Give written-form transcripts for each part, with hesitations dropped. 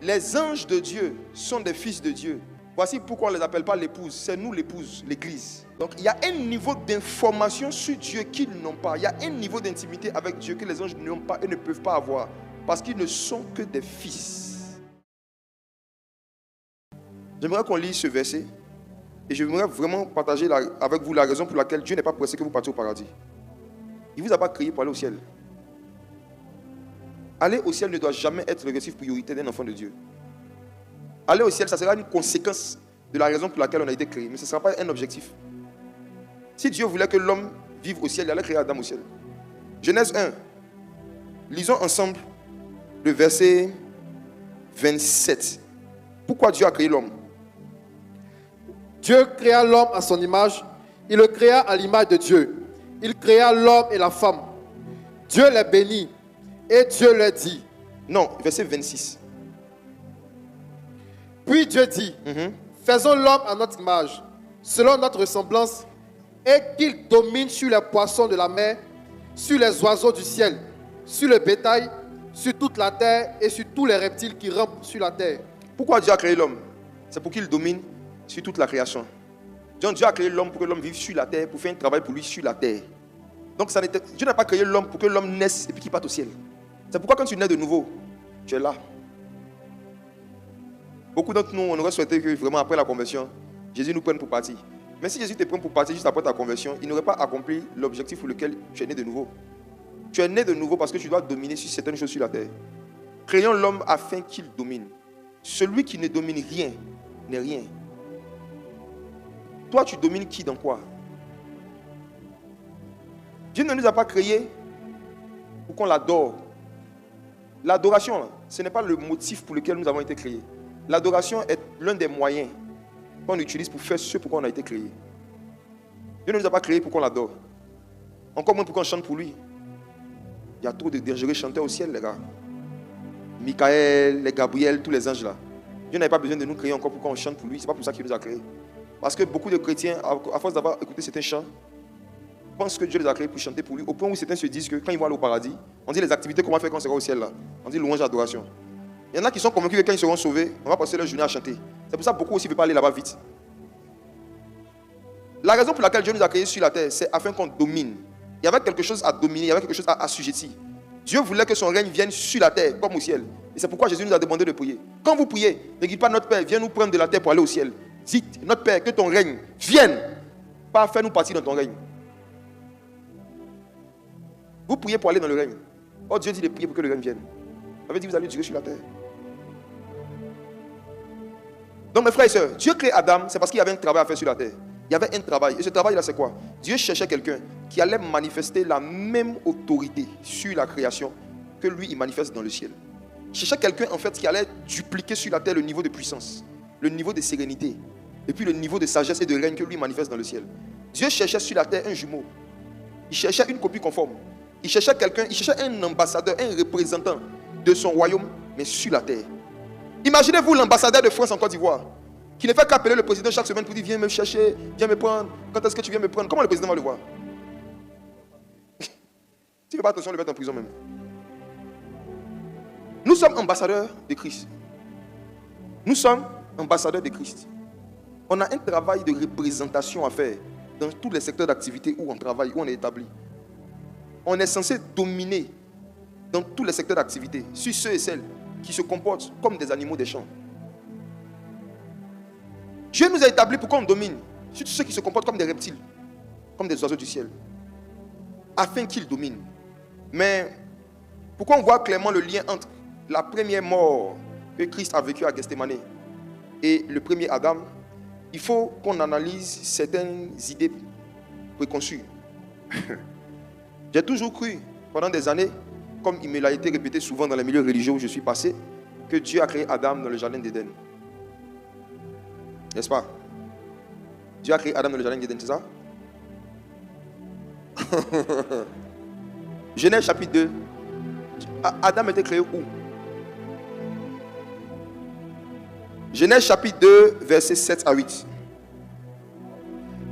Les anges de Dieu sont des fils de Dieu. Voici pourquoi on ne les appelle pas l'épouse. C'est nous l'épouse, l'église. Donc il y a un niveau d'information sur Dieu qu'ils n'ont pas. Il y a un niveau d'intimité avec Dieu que les anges n'ont pas et ne peuvent pas avoir. Parce qu'ils ne sont que des fils. J'aimerais qu'on lise ce verset. Et j'aimerais vraiment partager avec vous la raison pour laquelle Dieu n'est pas pressé que vous partiez au paradis. Il ne vous a pas créé pour aller au ciel. Aller au ciel ne doit jamais être l'objectif prioritaire d'un enfant de Dieu. Aller au ciel, ça sera une conséquence de la raison pour laquelle on a été créé. Mais ce ne sera pas un objectif. Si Dieu voulait que l'homme vive au ciel, il allait créer Adam au ciel. Genèse 1. Lisons ensemble le verset 27. Pourquoi Dieu a créé l'homme? Dieu créa l'homme à son image. Il le créa à l'image de Dieu. Il créa l'homme et la femme. Dieu les bénit. Et Dieu leur dit. Non, verset 26. Puis Dieu dit, faisons l'homme à notre image, selon notre ressemblance, et qu'il domine sur les poissons de la mer, sur les oiseaux du ciel, sur le bétail, sur toute la terre et sur tous les reptiles qui rampent sur la terre. Pourquoi Dieu a créé l'homme? C'est pour qu'il domine sur toute la création. Donc Dieu a créé l'homme pour que l'homme vive sur la terre, pour faire un travail pour lui sur la terre. Donc Dieu n'a pas créé l'homme pour que l'homme naisse et puis qu'il parte au ciel. C'est pourquoi quand tu nais de nouveau, tu es là. Beaucoup d'entre nous, on aurait souhaité que vraiment après la conversion, Jésus nous prenne pour partir. Mais si Jésus te prend pour partir juste après ta conversion, il n'aurait pas accompli l'objectif pour lequel tu es né de nouveau. Tu es né de nouveau parce que tu dois dominer sur certaines choses sur la terre. Créons l'homme afin qu'il domine. Celui qui ne domine rien n'est rien. Toi, tu domines qui dans quoi? Dieu ne nous a pas créés pour qu'on l'adore. L'adoration, ce n'est pas le motif pour lequel nous avons été créés. L'adoration est l'un des moyens qu'on utilise pour faire ce pour quoi on a été créé. Dieu ne nous a pas créés pour qu'on l'adore. Encore moins pour qu'on chante pour lui. Il y a trop de dangereux chanteurs au ciel, les gars. Michael, les Gabriel, tous les anges là. Dieu n'avait pas besoin de nous créer encore pour qu'on chante pour lui. Ce n'est pas pour ça qu'il nous a créés. Parce que beaucoup de chrétiens, à force d'avoir écouté certains chants, pensent que Dieu les a créés pour chanter pour lui. Au point où certains se disent que quand ils vont aller au paradis, on dit les activités qu'on va faire quand on sera au ciel là. On dit louange, adoration. Il y en a qui sont convaincus que quand ils seront sauvés, on va passer leur journée à chanter. C'est pour ça que beaucoup aussi ne veulent pas aller là-bas vite. La raison pour laquelle Dieu nous a créés sur la terre, c'est afin qu'on domine. Il y avait quelque chose à dominer, il y avait quelque chose à assujettir. Dieu voulait que son règne vienne sur la terre, comme au ciel. Et c'est pourquoi Jésus nous a demandé de prier. Quand vous priez, ne dites pas notre Père, viens nous prendre de la terre pour aller au ciel. Dites, notre Père, que ton règne vienne, pas faire nous partir dans ton règne. Vous priez pour aller dans le règne. Oh, Dieu dit de prier pour que le règne vienne. Ça veut dire que vous allez durer sur la terre. Donc mes frères et sœurs, Dieu crée Adam, c'est parce qu'il y avait un travail à faire sur la terre. Il y avait un travail. Et ce travail-là, c'est quoi? Dieu cherchait quelqu'un qui allait manifester la même autorité sur la création que lui, il manifeste dans le ciel. Il cherchait quelqu'un, en fait, qui allait dupliquer sur la terre le niveau de puissance, le niveau de sérénité, et puis le niveau de sagesse et de règne que lui manifeste dans le ciel. Dieu cherchait sur la terre un jumeau. Il cherchait une copie conforme. Il cherchait quelqu'un, il cherchait un ambassadeur, un représentant de son royaume, mais sur la terre. Imaginez-vous l'ambassadeur de France en Côte d'Ivoire, qui ne fait qu'appeler le président chaque semaine pour dire viens me chercher, viens me prendre, quand est-ce que tu viens me prendre? Comment le président va le voir? Tu ne fais pas attention, on le met en prison même. Nous sommes ambassadeurs de Christ. Nous sommes ambassadeurs de Christ. On a un travail de représentation à faire dans tous les secteurs d'activité où on travaille, où on est établi. On est censé dominer dans tous les secteurs d'activité sur ceux et celles qui se comportent comme des animaux des champs. Dieu nous a établis pour qu'on domine sur tous ceux qui se comportent comme des reptiles, comme des oiseaux du ciel, afin qu'ils dominent. Mais pourquoi on voit clairement le lien entre la première mort que Christ a vécue à Gethsémane et le premier Adam? Il faut qu'on analyse certaines idées préconçues. J'ai toujours cru, pendant des années, comme il me l'a été répété souvent dans les milieux religieux où je suis passé, que Dieu a créé Adam dans le jardin d'Éden. N'est-ce pas? Dieu a créé Adam dans le jardin d'Éden, c'est ça? Genèse chapitre 2. Adam était créé où? Genèse chapitre 2, versets 7 à 8.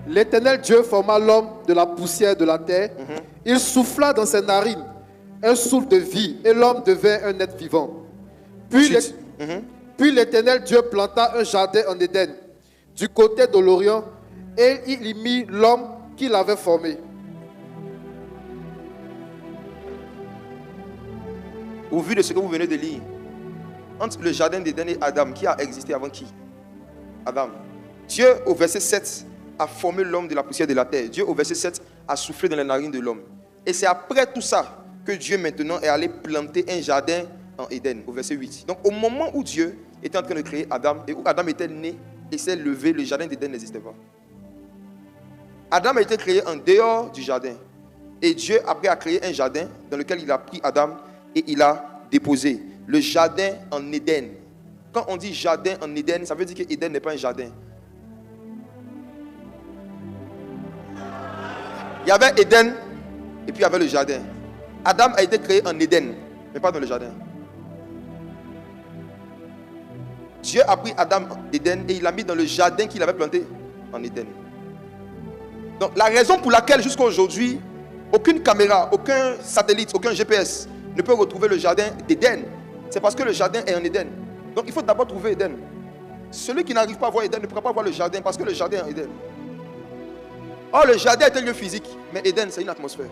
L'Éternel Dieu forma l'homme de la poussière de la terre. Il souffla dans ses narines un souffle de vie et l'homme devint un être vivant. Puis l'Éternel Dieu planta un jardin en Éden, du côté de l'Orient, et il y mit l'homme qu'il avait formé. Au vu de ce que vous venez de lire, entre le jardin d'Éden et Adam, qui a existé avant qui? Adam. Dieu, au verset 7, a formé l'homme de la poussière de la terre. Dieu, au verset 7, a soufflé dans les narines de l'homme. Et c'est après tout ça que Dieu, maintenant, est allé planter un jardin en Éden, au verset 8. Donc, au moment où Dieu était en train de créer Adam, et où Adam était né et s'est levé, le jardin d'Éden n'existait pas. Adam a été créé en dehors du jardin. Et Dieu, après, a créé un jardin dans lequel il a pris Adam et il a déposé le jardin en Éden. Quand on dit jardin en Éden, ça veut dire que Éden n'est pas un jardin. Il y avait Éden et puis il y avait le jardin. Adam a été créé en Éden, mais pas dans le jardin. Dieu a pris Adam d'Éden et il l'a mis dans le jardin qu'il avait planté en Éden. Donc la raison pour laquelle jusqu'à aujourd'hui, aucune caméra, aucun satellite, aucun GPS ne peut retrouver le jardin d'Éden, c'est parce que le jardin est en Éden. Donc il faut d'abord trouver Éden. Celui qui n'arrive pas à voir Éden ne pourra pas voir le jardin parce que le jardin est en Éden. Or le jardin est un lieu physique, mais Éden c'est une atmosphère.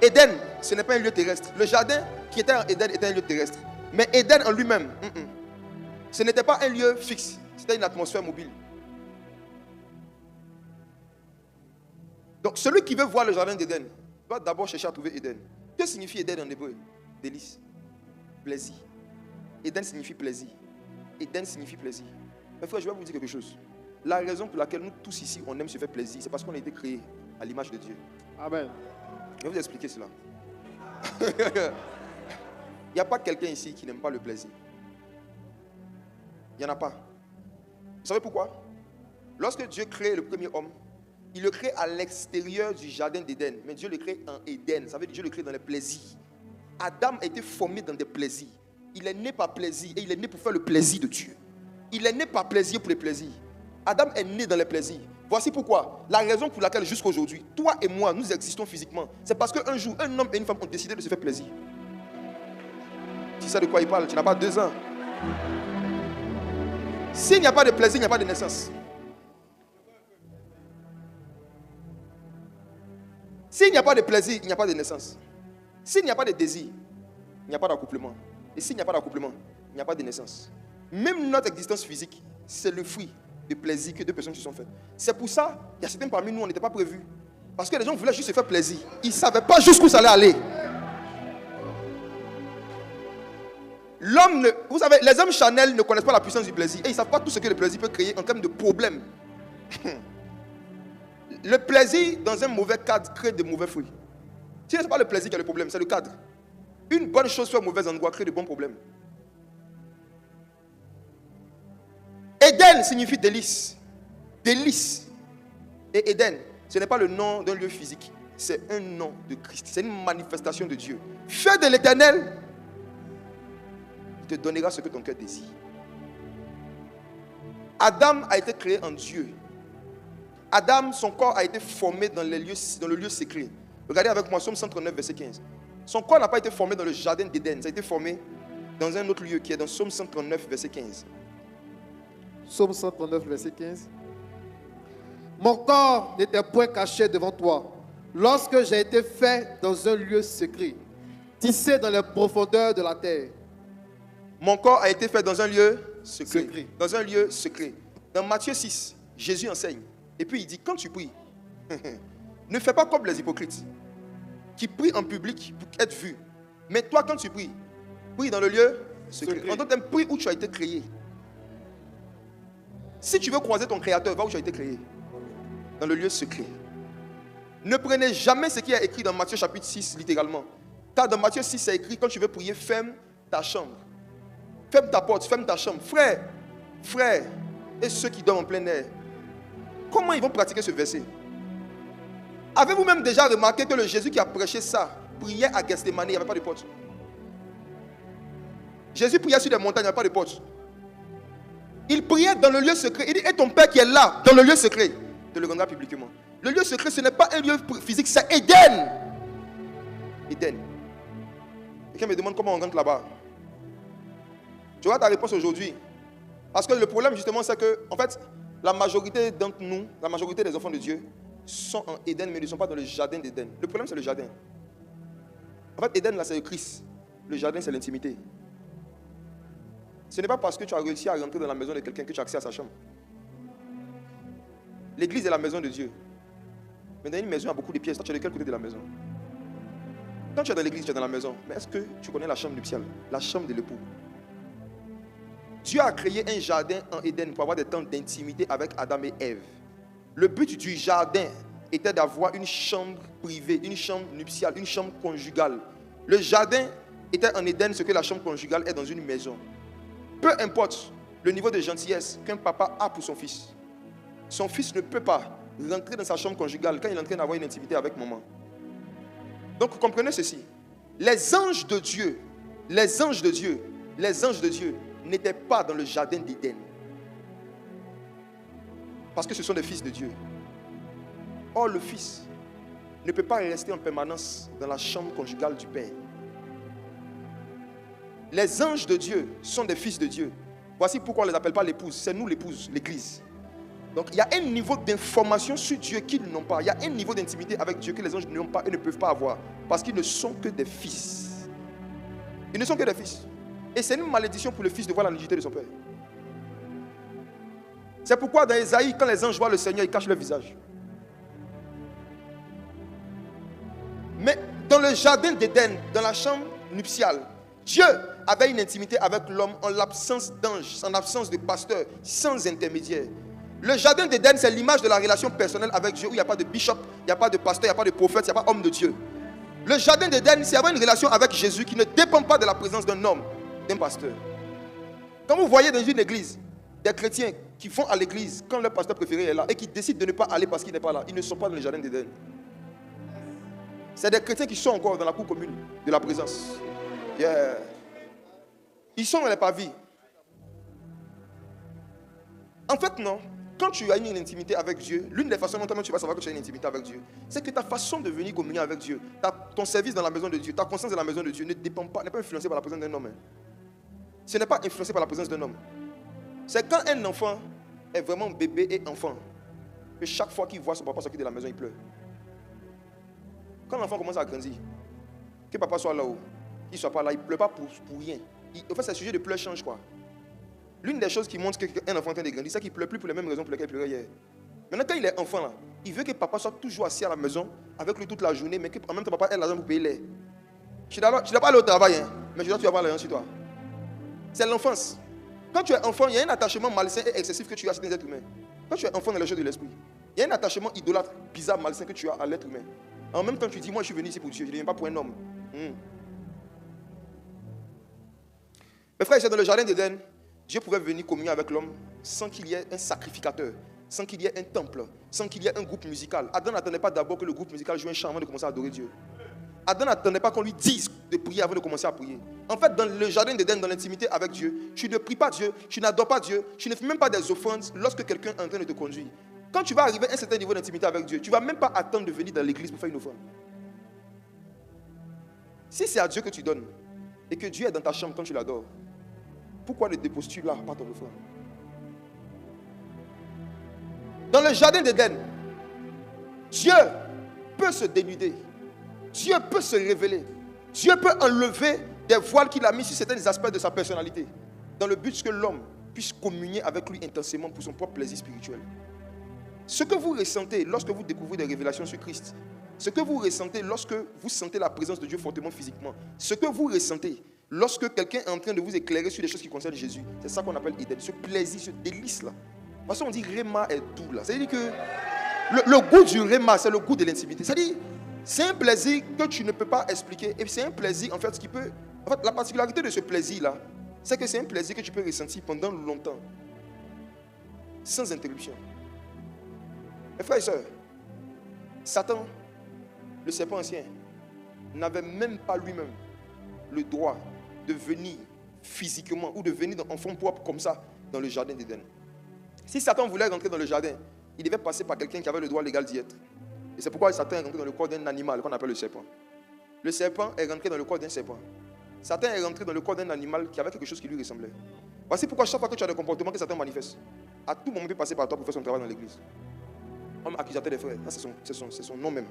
Éden, ce n'est pas un lieu terrestre. Le jardin qui était en Éden était un lieu terrestre. Mais Éden en lui-même, ce n'était pas un lieu fixe, c'était une atmosphère mobile. Donc celui qui veut voir le jardin d'Éden doit d'abord chercher à trouver Éden. Que signifie Éden en hébreu? Délice, plaisir. Éden signifie plaisir. Éden signifie plaisir. Mais frère, je vais vous dire quelque chose. La raison pour laquelle nous tous ici, on aime se faire plaisir, c'est parce qu'on a été créés à l'image de Dieu. Amen. Je vais vous expliquer cela. Il n'y a pas quelqu'un ici qui n'aime pas le plaisir. Il n'y en a pas. Vous savez pourquoi? Lorsque Dieu crée le premier homme, il le crée à l'extérieur du jardin d'Éden. Mais Dieu le crée en Éden. Ça veut dire Dieu le crée dans les plaisirs. Adam a été formé dans des plaisirs. Il est né par plaisir et il est né pour faire le plaisir de Dieu. Il est né par plaisir pour les plaisirs. Adam est né dans les plaisirs. Voici pourquoi. La raison pour laquelle jusqu'à aujourd'hui, toi et moi, nous existons physiquement, c'est parce qu'un jour, un homme et une femme ont décidé de se faire plaisir. Tu sais de quoi il parle? Tu n'as pas 2 ans. S'il n'y a pas de plaisir, il n'y a pas de naissance. S'il n'y a pas de plaisir, il n'y a pas de naissance. S'il n'y a pas de désir, il n'y a pas d'accouplement. Et s'il n'y a pas d'accouplement, il n'y a pas de naissance. Même notre existence physique, c'est le fruit de plaisir que 2 personnes se sont faites. C'est pour ça qu'il y a certains parmi nous, on n'était pas prévus. Parce que les gens voulaient juste se faire plaisir. Ils ne savaient pas jusqu'où ça allait aller. L'homme, vous savez, les hommes charnels ne connaissent pas la puissance du plaisir. Et ils ne savent pas tout ce que le plaisir peut créer en termes de problèmes. Le plaisir dans un mauvais cadre crée de mauvais fruits. Ce n'est pas le plaisir qui est le problème, c'est le cadre. Une bonne chose sur un mauvais endroit crée de bons problèmes. Éden signifie délice. Délice. Et Éden, ce n'est pas le nom d'un lieu physique. C'est un nom de Christ. C'est une manifestation de Dieu. Fais de l'Éternel, il te donnera ce que ton cœur désire. Adam a été créé en Dieu. Adam, son corps a été formé dans le lieu secret. Regardez avec moi, Psaume 139, verset 15. Son corps n'a pas été formé dans le jardin d'Éden. Ça a été formé dans un autre lieu qui est dans Psaume 139, verset 15. Psaume 139, verset 15. Mon corps n'était point caché devant toi, lorsque j'ai été fait dans un lieu secret, tissé dans les profondeurs de la terre. Mon corps a été fait dans un lieu secret. Dans un lieu secret. Dans Matthieu 6, Jésus enseigne. Et puis il dit, quand tu pries, ne fais pas comme les hypocrites, qui prient en public pour être vus. Mais toi, quand tu pries, prie dans le lieu secret. En d'autres termes, prie où tu as été créé. Si tu veux croiser ton créateur, va où tu as été créé. Dans le lieu secret. Ne prenez jamais ce qui est écrit dans Matthieu chapitre 6, littéralement. Car dans Matthieu 6, c'est écrit, quand tu veux prier, ferme ta chambre. Ferme ta porte, ferme ta chambre. Frère, et ceux qui dorment en plein air, comment ils vont pratiquer ce verset? Avez-vous même déjà remarqué que le Jésus qui a prêché ça priait à Gethsémani, il n'y avait pas de porte? Jésus priait sur des montagnes, il n'y avait pas de porte. Il priait dans le lieu secret. Il dit, et ton Père qui est là, dans le lieu secret, te le rendra publiquement. Le lieu secret, ce n'est pas un lieu physique, c'est Éden. Éden. Quelqu'un me demande comment on rentre là-bas. Tu vois ta réponse aujourd'hui. Parce que le problème, justement, c'est que, en fait, la majorité d'entre nous, la majorité des enfants de Dieu, sont en Éden, mais ils ne sont pas dans le jardin d'Éden. Le problème, c'est le jardin. En fait, Éden, là, c'est le Christ. Le jardin, c'est l'intimité. Ce n'est pas parce que tu as réussi à rentrer dans la maison de quelqu'un que tu as accès à sa chambre. L'église est la maison de Dieu. Mais dans une maison, il y a beaucoup de pièces. Toi, tu es de quel côté de la maison? Quand tu es dans l'église, tu es dans la maison. Mais est-ce que tu connais la chambre nuptiale? La chambre de l'époux. Dieu a créé un jardin en Éden pour avoir des temps d'intimité avec Adam et Ève. Le but du jardin était d'avoir une chambre privée, une chambre nuptiale, une chambre conjugale. Le jardin était en Éden ce que la chambre conjugale est dans une maison. Peu importe le niveau de gentillesse qu'un papa a pour son fils, son fils ne peut pas rentrer dans sa chambre conjugale quand il est en train d'avoir une intimité avec maman. Donc vous comprenez ceci. Les anges de Dieu n'étaient pas dans le jardin d'Éden. Parce que ce sont des fils de Dieu. Or, le fils ne peut pas rester en permanence dans la chambre conjugale du Père. Les anges de Dieu sont des fils de Dieu. Voici pourquoi on ne les appelle pas l'épouse. C'est nous l'épouse, l'église. Donc il y a un niveau d'information sur Dieu qu'ils n'ont pas. Il y a un niveau d'intimité avec Dieu que les anges n'ont pas et ne peuvent pas avoir. Parce qu'ils ne sont que des fils. Ils ne sont que des fils. Et c'est une malédiction pour le fils de voir la nudité de son père. C'est pourquoi dans Ésaïe, quand les anges voient le Seigneur, ils cachent leur visage. Mais dans le jardin d'Éden, dans la chambre nuptiale, Dieu avait une intimité avec l'homme en l'absence d'anges, en l'absence de pasteurs, sans intermédiaire. Le jardin d'Éden, c'est l'image de la relation personnelle avec Dieu, où il n'y a pas de bishop, il n'y a pas de pasteur, il n'y a pas de prophète, il n'y a pas d'homme de Dieu. Le jardin d'Éden, c'est avoir une relation avec Jésus qui ne dépend pas de la présence d'un homme, d'un pasteur. Quand vous voyez dans une église des chrétiens qui vont à l'église quand leur pasteur préféré est là et qui décident de ne pas aller parce qu'il n'est pas là, ils ne sont pas dans le jardin d'Éden. C'est des chrétiens qui sont encore dans la cour commune de la présence. Yeah. Ils sont dans les pavis. En fait, non. Quand tu as une intimité avec Dieu, l'une des façons dont tu vas savoir que tu as une intimité avec Dieu, c'est que ta façon de venir communier avec Dieu, ton service dans la maison de Dieu, ta conscience dans la maison de Dieu ne dépend pas, n'est pas influencée par la présence d'un homme. Ce n'est pas influencé par la présence d'un homme. C'est quand un enfant est vraiment bébé et enfant, que chaque fois qu'il voit son papa sortir de la maison, il pleure. Quand l'enfant commence à grandir, que papa soit là-haut, qu'il ne soit pas là, il ne pleure pas pour rien. En fait, c'est le sujet de pleurs change quoi. L'une des choses qui montre qu'un enfant est en train de grandir, c'est qu'il ne pleure plus pour les mêmes raisons pour lesquelles il pleurait hier. Maintenant, quand il est enfant, là, il veut que papa soit toujours assis à la maison, avec lui toute la journée, mais qu'en même temps, papa ait l'argent pour payer l'air. Tu ne dois pas aller au travail, hein, mais tu dois avoir l'argent sur toi. C'est l'enfance. Quand tu es enfant, il y a un attachement malsain et excessif que tu as à certains êtres humains. Quand tu es enfant dans les choses de l'esprit, il y a un attachement idolâtre, bizarre, malsain que tu as à l'être humain. En même temps, tu dis, moi je suis venu ici pour Dieu, je ne viens pas pour un homme. Mes frères, dans le jardin d'Éden, Dieu pouvait venir communier avec l'homme sans qu'il y ait un sacrificateur, sans qu'il y ait un temple, sans qu'il y ait un groupe musical. Adam n'attendait pas d'abord que le groupe musical joue un chant avant de commencer à adorer Dieu. Adam n'attendait pas qu'on lui dise de prier avant de commencer à prier. En fait, dans le jardin d'Éden, dans l'intimité avec Dieu, tu ne pries pas Dieu, tu n'adores pas Dieu, tu ne fais même pas des offrandes lorsque quelqu'un est en train de te conduire. Quand tu vas arriver à un certain niveau d'intimité avec Dieu, tu ne vas même pas attendre de venir dans l'église pour faire une offrande. Si c'est à Dieu que tu donnes et que Dieu est dans ta chambre quand tu l'adores, pourquoi ne déposes-tu là pas ton offrande? Dans le jardin d'Éden, Dieu peut se dénuder. Dieu peut se révéler. Dieu peut enlever des voiles qu'il a mis sur certains aspects de sa personnalité, dans le but que l'homme puisse communier avec lui intensément pour son propre plaisir spirituel. Ce que vous ressentez lorsque vous découvrez des révélations sur Christ, ce que vous ressentez lorsque vous sentez la présence de Dieu fortement physiquement, ce que vous ressentez lorsque quelqu'un est en train de vous éclairer sur des choses qui concernent Jésus, c'est ça qu'on appelle Éden, ce plaisir, ce délice là. Parce qu'on dit Réma est doux là. C'est-à-dire que le goût du Réma, c'est le goût de l'intimité. C'est-à-dire, c'est un plaisir que tu ne peux pas expliquer. Et c'est un plaisir, en fait, qui peut... En fait, la particularité de ce plaisir-là, c'est que c'est un plaisir que tu peux ressentir pendant longtemps. Sans interruption. Mes frères et sœurs, Satan, le serpent ancien, n'avait même pas lui-même le droit de venir physiquement ou de venir en forme propre comme ça dans le jardin d'Éden. Si Satan voulait rentrer dans le jardin, il devait passer par quelqu'un qui avait le droit légal d'y être. Et c'est pourquoi Satan est rentré dans le corps d'un animal qu'on appelle le serpent. Le serpent est rentré dans le corps d'un serpent. Satan est rentré dans le corps d'un animal qui avait quelque chose qui lui ressemblait. Voici pourquoi chaque fois que tu as des comportements que Satan manifeste, à tout moment il peut passer par toi pour faire son travail dans l'église. Homme accusateur des frères, c'est son nom même.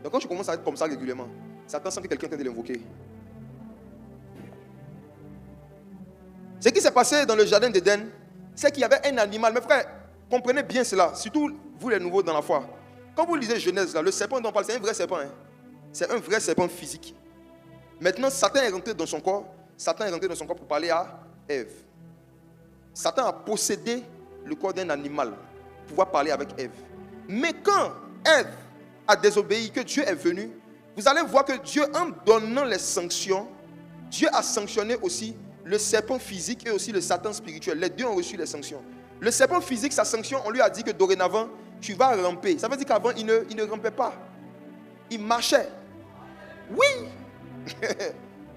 Donc quand tu commences à être comme ça régulièrement, Satan sent que quelqu'un est en train de l'invoquer. Ce qui s'est passé dans le jardin d'Éden, c'est qu'il y avait un animal. Mes frères, comprenez bien cela, surtout vous les nouveaux dans la foi. Quand vous lisez Genèse, là, le serpent dont on parle, c'est un vrai serpent. Hein. C'est un vrai serpent physique. Maintenant, Satan est rentré dans son corps. Satan est rentré dans son corps pour parler à Ève. Satan a possédé le corps d'un animal pour pouvoir parler avec Ève. Mais quand Ève a désobéi, que Dieu est venu, vous allez voir que Dieu, en donnant les sanctions, Dieu a sanctionné aussi le serpent physique et aussi le Satan spirituel. Les deux ont reçu les sanctions. Le serpent physique, sa sanction, on lui a dit que dorénavant, tu vas ramper. Ça veut dire qu'avant, il ne rampait pas. Il marchait. Oui.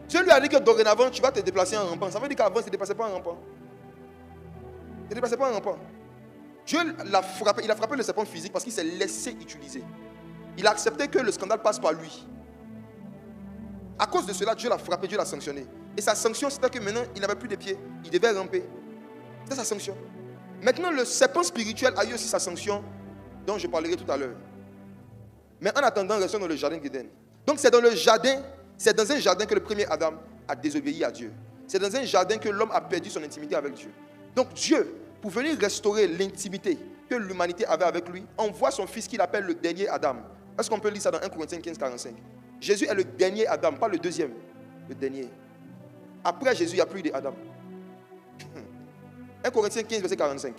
Dieu lui a dit que dorénavant, tu vas te déplacer en rampant. Ça veut dire qu'avant, il ne se déplaçait pas en rampant. Il ne se déplaçait pas en rampant. Dieu l'a frappé. Il a frappé le serpent physique parce qu'il s'est laissé utiliser. Il a accepté que le scandale passe par lui. À cause de cela, Dieu l'a frappé, Dieu l'a sanctionné. Et sa sanction, c'était que maintenant, il n'avait plus de pieds. Il devait ramper. C'était sa sanction. Maintenant, le serpent spirituel a eu aussi sa sanction, dont je parlerai tout à l'heure. Mais en attendant, restons dans le jardin d'Éden. Donc, c'est dans un jardin que le premier Adam a désobéi à Dieu. C'est dans un jardin que l'homme a perdu son intimité avec Dieu. Donc, Dieu, pour venir restaurer l'intimité que l'humanité avait avec lui, envoie son fils qu'il appelle le dernier Adam. Est-ce qu'on peut lire ça dans 1 Corinthiens 15, 45? Jésus est le dernier Adam, pas le deuxième. Le dernier. Après Jésus, il n'y a plus d'Adam. 1 Corinthiens 15, verset 45.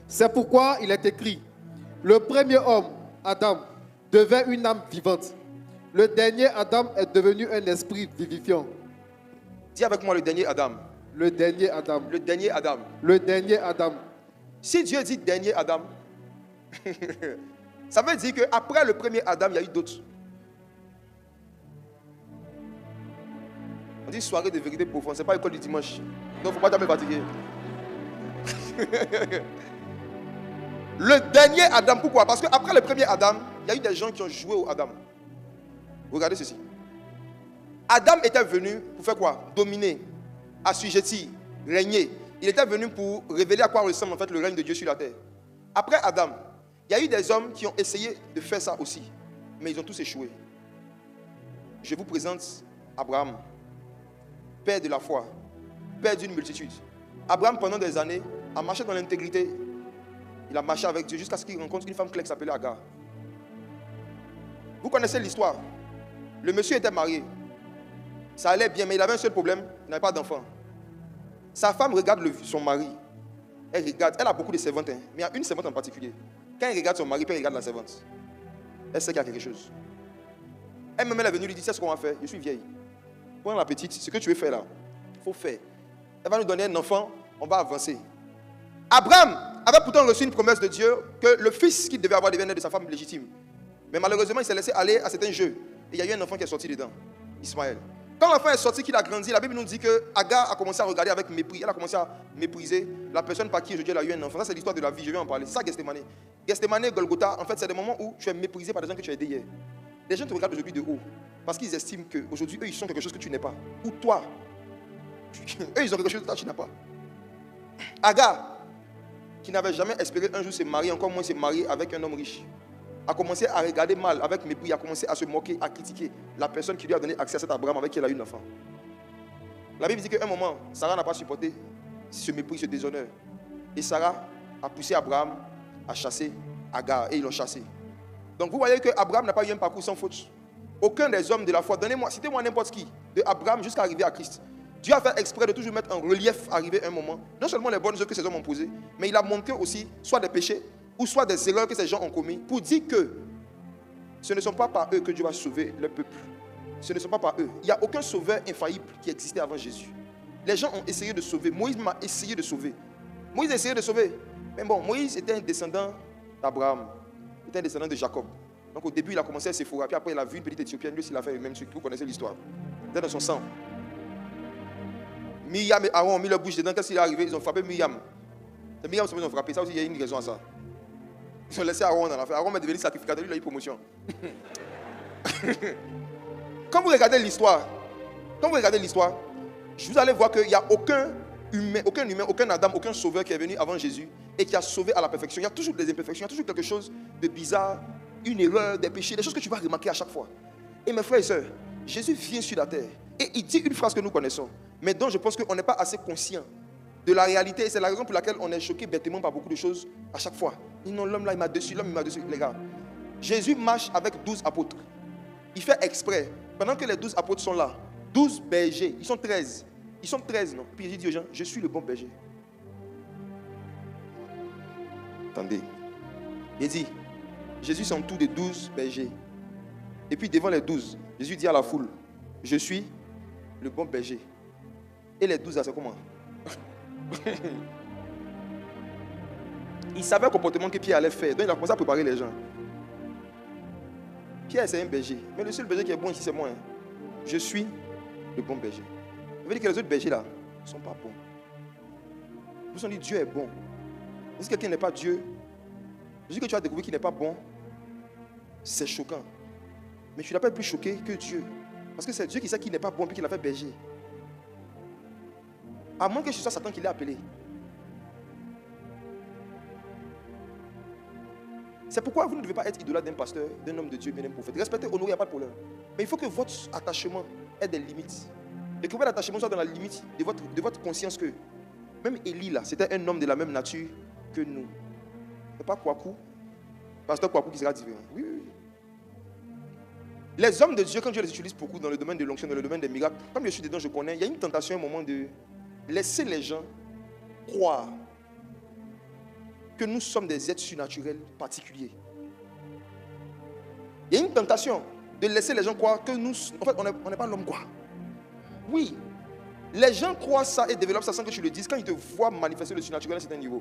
C'est pourquoi il est écrit, le premier homme, Adam, devint une âme vivante. Le dernier Adam est devenu un esprit vivifiant. Dis avec moi le dernier Adam. Le dernier Adam. Le dernier Adam. Le dernier Adam. Si Dieu dit dernier Adam, ça veut dire qu'après le premier Adam, il y a eu d'autres. On dit soirée de vérité profonde, ce n'est pas l'école du dimanche. Donc il ne faut pas jamais fatiguer. Le dernier Adam, pourquoi? Parce qu'après le premier Adam, il y a eu des gens qui ont joué au Adam. Regardez ceci. Adam était venu pour faire quoi? Dominer, assujettir, régner. Il était venu pour révéler à quoi ressemble en fait le règne de Dieu sur la terre. Après Adam, il y a eu des hommes qui ont essayé de faire ça aussi. Mais ils ont tous échoué. Je vous présente Abraham, père de la foi, père d'une multitude. Abraham, pendant des années, a marché dans l'intégrité. Il a marché avec Dieu jusqu'à ce qu'il rencontre une femme clé qui s'appelait Agar. Vous connaissez l'histoire. Le monsieur était marié. Ça allait bien, mais il avait un seul problème. Il n'avait pas d'enfant. Sa femme regarde son mari. Elle regarde. Elle a beaucoup de servantes, hein, mais il y a une servante en particulier. Quand elle regarde son mari, puis elle regarde la servante, elle sait qu'il y a quelque chose. Elle-même, elle est venue lui dire, c'est ce qu'on va faire. Je suis vieille. Prends la petite, ce que tu veux faire là, il faut faire. Elle va nous donner un enfant, on va avancer. Abraham avait pourtant reçu une promesse de Dieu que le fils qu'il devait avoir devenait de sa femme légitime. Mais malheureusement, il s'est laissé aller à certains jeux. Et il y a eu un enfant qui est sorti dedans, Ismaël. Quand l'enfant est sorti, qu'il a grandi, la Bible nous dit que Agar a commencé à regarder avec mépris. Elle a commencé à mépriser la personne par qui aujourd'hui elle a eu un enfant. Ça, c'est l'histoire de la vie, je vais en parler. C'est ça, Gethsemane. Gethsemane, Golgotha, en fait, c'est des moments où tu es méprisé par des gens que tu as aidés hier. Les gens te regardent aujourd'hui de haut parce qu'ils estiment qu'aujourd'hui, eux, ils sont quelque chose que tu n'es pas. Ou toi, eux, ils ont quelque chose que toi, tu n'as pas. Agar, qui n'avait jamais espéré un jour se marier, encore moins se marier avec un homme riche, a commencé à regarder mal avec mépris, a commencé à se moquer, à critiquer la personne qui lui a donné accès à cet Abraham avec qui elle a eu un enfant. La Bible dit qu'à un moment, Sarah n'a pas supporté ce mépris, ce déshonneur. Et Sarah a poussé Abraham à chasser Agar et ils l'ont chassé. Donc vous voyez qu'Abraham n'a pas eu un parcours sans faute. Aucun des hommes de la foi, citez-moi n'importe qui, de Abraham jusqu'à arriver à Christ. Dieu a fait exprès de toujours mettre en relief arrivé un moment. Non seulement les bonnes œuvres que ces hommes ont posées, mais il a montré aussi soit des péchés ou soit des erreurs que ces gens ont commis pour dire que ce ne sont pas par eux que Dieu va sauver le peuple. Ce ne sont pas par eux. Il n'y a aucun sauveur infaillible qui existait avant Jésus. Les gens ont essayé de sauver. Moïse m'a essayé de sauver. Moïse a essayé de sauver. Mais bon, Moïse était un descendant d'Abraham. Il était un descendant de Jacob. Donc au début, il a commencé à Séphora. Puis après, il a vu une petite Éthiopienne. Lui aussi, il a fait le même truc. Vous connaissez l'histoire. C'était dans son sang. Myriam et Aaron ont mis leur bouche dedans. Qu'est-ce qui est arrivé? Ils ont frappé Myriam. C'est Myriam qui ont frappé. Ça aussi, il y a une raison à ça. Ils ont laissé Aaron dans l'affaire. Aaron est devenu sacrificateur. Lui, il a eu promotion. Quand vous regardez l'histoire, Quand vous regardez l'histoire, vous allez voir qu'il n'y a aucun humain, aucun Adam, aucun sauveur qui est venu avant Jésus et qui a sauvé à la perfection. Il y a toujours des imperfections, il y a toujours quelque chose de bizarre, une erreur, des péchés, des choses que tu vas remarquer à chaque fois. Et mes frères et sœurs, Jésus vient sur la terre et il dit une phrase que nous connaissons, mais dont je pense qu'on n'est pas assez conscient de la réalité. Et c'est la raison pour laquelle on est choqué bêtement par beaucoup de choses à chaque fois. Non, l'homme là, il m'a dessus, les gars. Jésus marche avec 12 apôtres. Il fait exprès, pendant que les 12 apôtres sont là, 12 bergers, ils sont 13. Ils sont 13, non? Puis il dit aux gens, je suis le bon berger. Attendez. Il dit, Jésus s'entoure de 12 bergers. Et puis devant les 12, Jésus dit à la foule, je suis le bon berger. Et les 12 là, c'est comment? Il savait le comportement que Pierre allait faire. Donc il a commencé à préparer les gens. Pierre, c'est un berger. Mais le seul berger qui est bon ici, c'est moi. Je suis le bon berger. Ça veut dire que les autres bergers là ne sont pas bons. Vous avez dit Dieu est bon. Si quelqu'un n'est pas Dieu, je dis que tu as découvert qu'il n'est pas bon, c'est choquant. Mais tu n'as pas plus choqué que Dieu. Parce que c'est Dieu qui sait qu'il n'est pas bon puis qu'il a fait berger. À moins que ce soit Satan qui l'ait appelé. C'est pourquoi vous ne devez pas être idolâtre d'un pasteur, d'un homme de Dieu, d'un prophète. Respectez, honorer, il n'y a pas de problème. Mais il faut que votre attachement ait des limites. Et que votre attachement soit dans la limite de votre conscience que même Élie là, c'était un homme de la même nature que nous. C'est pas Kwaku, pasteur Kwaku qui sera différent. Oui, oui. Les hommes de Dieu, quand Dieu les utilise beaucoup dans le domaine de l'onction, dans le domaine des miracles, comme je suis dedans, je connais, il y a une tentation à un moment de laisser les gens croire que nous sommes des êtres surnaturels particuliers. Il y a une tentation de laisser les gens croire que nous, en fait, on n'est pas l'homme quoi. Oui, les gens croient ça et développent ça sans que tu le dises quand ils te voient manifester le surnaturel à un certain niveau.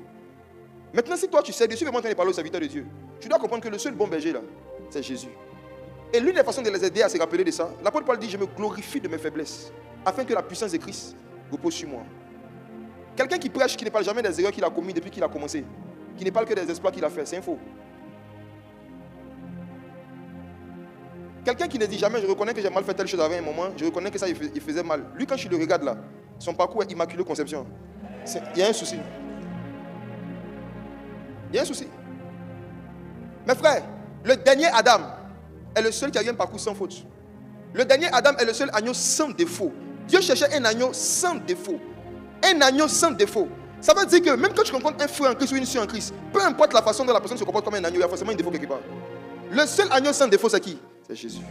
Maintenant, si toi tu sais, Dieu est en train de parler aux serviteurs de Dieu, tu dois comprendre que le seul bon berger là, c'est Jésus. Et l'une des façons de les aider à se rappeler de ça, l'apôtre Paul dit, je me glorifie de mes faiblesses, afin que la puissance de Christ repose sur moi. Quelqu'un qui prêche, qui ne parle jamais des erreurs qu'il a commises depuis qu'il a commencé, qui ne parle que des exploits qu'il a fait, c'est un faux. Quelqu'un qui ne dit jamais, je reconnais que j'ai mal fait telle chose avant un moment, je reconnais que ça il faisait mal. Lui, quand je le regarde là, son parcours est immaculé conception. Il y a un souci. Il y a un souci. Mes frères, le dernier Adam est le seul qui a eu un parcours sans faute. Le dernier Adam est le seul agneau sans défaut. Dieu cherchait un agneau sans défaut. Un agneau sans défaut. Ça veut dire que même quand tu rencontres un frère en Christ ou une soeur en Christ, peu importe la façon dont la personne se comporte comme un agneau, il y a forcément un défaut quelque part. Le seul agneau sans défaut, c'est qui? C'est Jésus.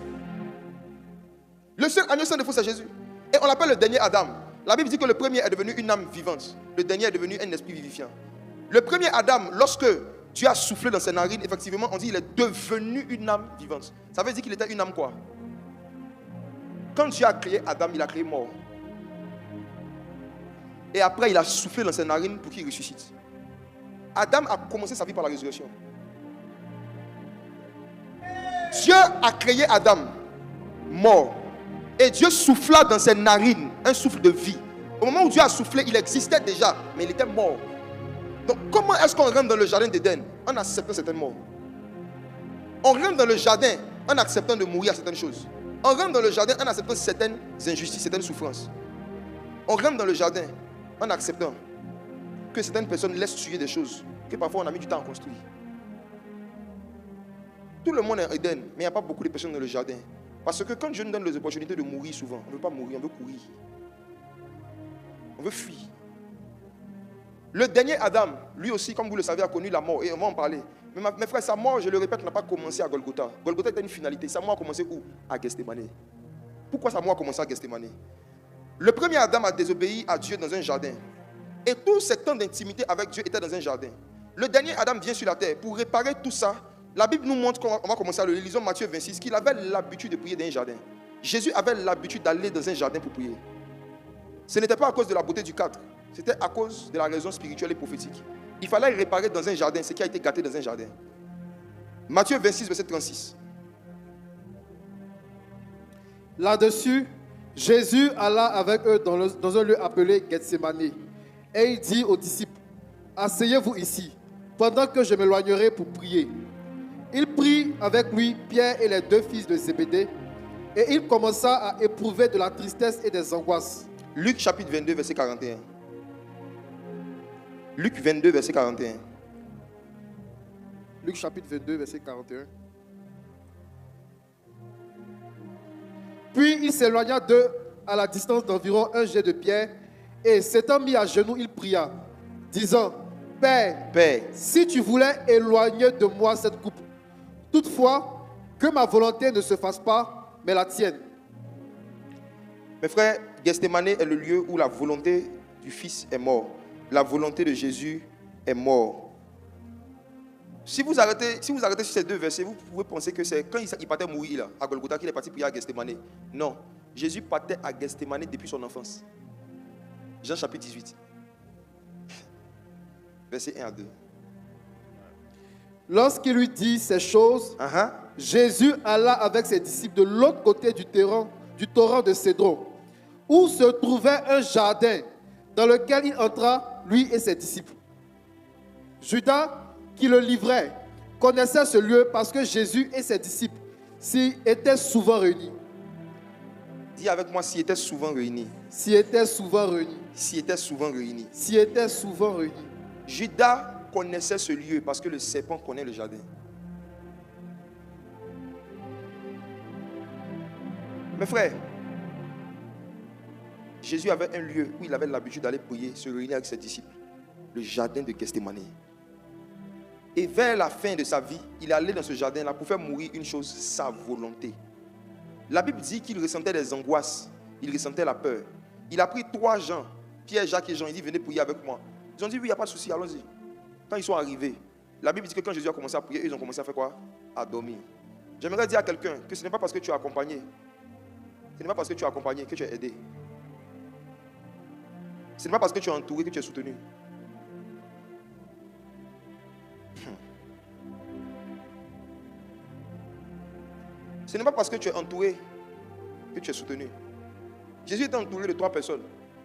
Le seul agneau sans défaut, c'est Jésus. Et on l'appelle le dernier Adam. La Bible dit que le premier est devenu une âme vivante. Le dernier est devenu un esprit vivifiant. Le premier Adam, lorsque Dieu a soufflé dans ses narines, effectivement, on dit qu'il est devenu une âme vivante. Ça veut dire qu'il était une âme quoi? Quand Dieu a créé Adam, il a créé mort. Et après, il a soufflé dans ses narines pour qu'il ressuscite. Adam a commencé sa vie par la résurrection. Dieu a créé Adam mort. Et Dieu souffla dans ses narines un souffle de vie. Au moment où Dieu a soufflé, il existait déjà, mais il était mort. Donc comment est-ce qu'on rentre dans le jardin d'Éden en acceptant certaines morts? On rentre dans le jardin en acceptant de mourir à certaines choses. On rentre dans le jardin en acceptant certaines injustices, certaines souffrances. On rentre dans le jardin en acceptant que certaines personnes laissent tuer des choses que parfois on a mis du temps à construire. Tout le monde est en Éden, mais il n'y a pas beaucoup de personnes dans le jardin. Parce que quand Dieu nous donne les opportunités de mourir souvent, on ne veut pas mourir, on veut courir. On veut fuir. Le dernier Adam, lui aussi, comme vous le savez, a connu la mort. Et on va en parler. Mais mes frères, sa mort, je le répète, n'a pas commencé à Golgotha. Golgotha était une finalité. Sa mort a commencé où? À Gethsémani. Pourquoi sa mort a commencé à Gethsémani? Le premier Adam a désobéi à Dieu dans un jardin. Et tout ce temps d'intimité avec Dieu était dans un jardin. Le dernier Adam vient sur la terre. Pour réparer tout ça, la Bible nous montre, on va commencer à le lire, lisons Matthieu 26, qu'il avait l'habitude de prier dans un jardin. Jésus avait l'habitude d'aller dans un jardin pour prier. Ce n'était pas à cause de la beauté du cadre. C'était à cause de la raison spirituelle et prophétique. Il fallait réparer dans un jardin ce qui a été gâté dans un jardin. Matthieu 26, verset 36. Là-dessus, Jésus alla avec eux dans un lieu appelé Gethsémani. Et il dit aux disciples, asseyez-vous ici, pendant que je m'éloignerai pour prier. Il prit avec lui Pierre et les deux fils de Zébédée Et il commença à éprouver de la tristesse et des angoisses. Luc chapitre 22, verset 41. Luc 22, verset 41. Luc chapitre 22, verset 41. Puis il s'éloigna d'eux à la distance d'environ un jet de pierre, et s'étant mis à genoux, il pria, disant, Père, Père, si tu voulais éloigner de moi cette coupe, toutefois, que ma volonté ne se fasse pas, mais la tienne. mes frères, Gethsémane est le lieu où la volonté du Fils est morte. La volonté de Jésus est morte. Si vous arrêtez sur ces deux versets, vous pouvez penser que c'est quand il partait mourir là, à Golgotha qu'il est parti prier à Gethsémane. Non, Jésus partait à Gethsémane depuis son enfance. Jean chapitre 18, verset 1 à 2. Lorsqu'il lui dit ces choses, Jésus alla avec ses disciples de l'autre côté du torrent de Cédron, où se trouvait un jardin dans lequel il entra, lui et ses disciples. Judas, qui le livrait, connaissait ce lieu parce que Jésus et ses disciples s'y étaient souvent réunis. Dis avec moi, s'y étaient souvent réunis. S'y étaient souvent réunis. S'y étaient souvent réunis. S'y étaient souvent réunis. Judas connaissait ce lieu parce que le serpent connaît le jardin. Mes frères, Jésus avait un lieu où il avait l'habitude d'aller prier, se réunir avec ses disciples, le jardin de Gethsémane. Et vers la fin de sa vie, il allait dans ce jardin-là pour faire mourir une chose, sa volonté. La Bible dit qu'il ressentait des angoisses, il ressentait la peur. Il a pris 3 gens, Pierre, Jacques et Jean, il dit venez prier avec moi. Ils ont dit oui, il n'y a pas de souci, allons-y. Quand ils sont arrivés, la Bible dit que quand Jésus a commencé à prier, ils ont commencé à faire quoi? À dormir. J'aimerais dire à quelqu'un que ce n'est pas parce que tu es accompagné, ce n'est pas parce que tu es accompagné que tu es aidé. Ce n'est pas parce que tu es entouré que tu es soutenu. Ce n'est pas parce que tu es entouré que tu es soutenu. Jésus était entouré de 3 personnes.